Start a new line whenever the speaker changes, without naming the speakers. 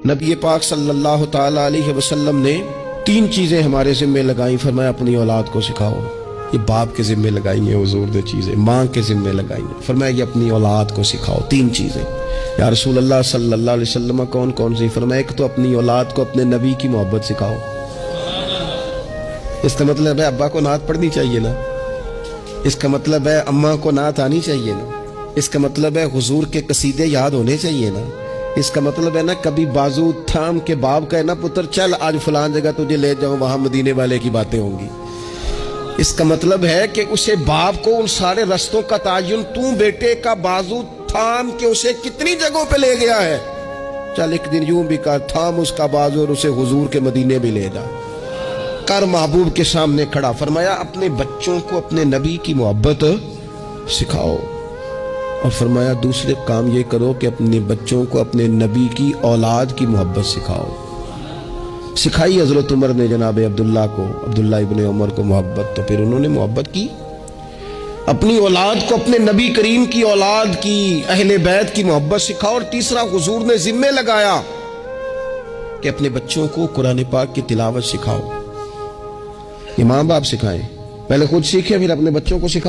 نبی پاک صلی اللہ تعالی علیہ وسلم نے تین چیزیں ہمارے ذمے لگائیں، فرمایا اپنی اولاد کو سکھاؤ۔ یہ باپ کے ذمے لگائی ہیں حضور نے چیزیں، ماں کے ذمے لگائی ہیں، فرمایا یہ اپنی اولاد کو سکھاؤ تین چیزیں۔ یا رسول اللہ صلی اللہ علیہ وسلم کون کون سی؟ فرمایا ایک تو اپنی اولاد کو اپنے نبی کی محبت سکھاؤ۔ اس کا مطلب ہے ابا کو نعت پڑھنی چاہیے نا، اس کا مطلب ہے اماں کو نعت آنی چاہیے نا، اس کا مطلب ہے حضور کے قصیدے یاد ہونے چاہیے نا، اس کا مطلب ہے نا کبھی بازو تھام کے باپ کا ہے نا پتر چل آج فلان جگہ تجھے لے جاؤں، وہاں مدینے والے کی باتیں ہوں گی۔ اس کا مطلب ہے کہ اسے باپ کو ان سارے رستوں کا تعین تو بیٹے کا بازو تھام کے اسے کتنی جگہوں پہ لے گیا ہے۔ چل ایک دن یوں بھی کر، تھام اس کا بازو اور اسے حضور کے مدینے بھی لے جا کر، محبوب کے سامنے کھڑا۔ فرمایا اپنے بچوں کو اپنے نبی کی محبت سکھاؤ، اور فرمایا دوسرے کام یہ کرو کہ اپنے بچوں کو اپنے نبی کی اولاد کی محبت سکھاؤ۔ سکھائی حضرت عمر نے جناب عبداللہ کو، عبداللہ ابن عمر کو محبت، تو پھر انہوں نے محبت کی اپنی اولاد کو، اپنے نبی کریم کی اولاد کی، اہل بیت کی محبت سکھاؤ۔ اور تیسرا حضور نے ذمہ لگایا کہ اپنے بچوں کو قرآن پاک کی تلاوت سکھاؤ۔ یہ ماں باپ سکھائیں، پہلے خود سیکھیں پھر اپنے بچوں کو سکھائیں۔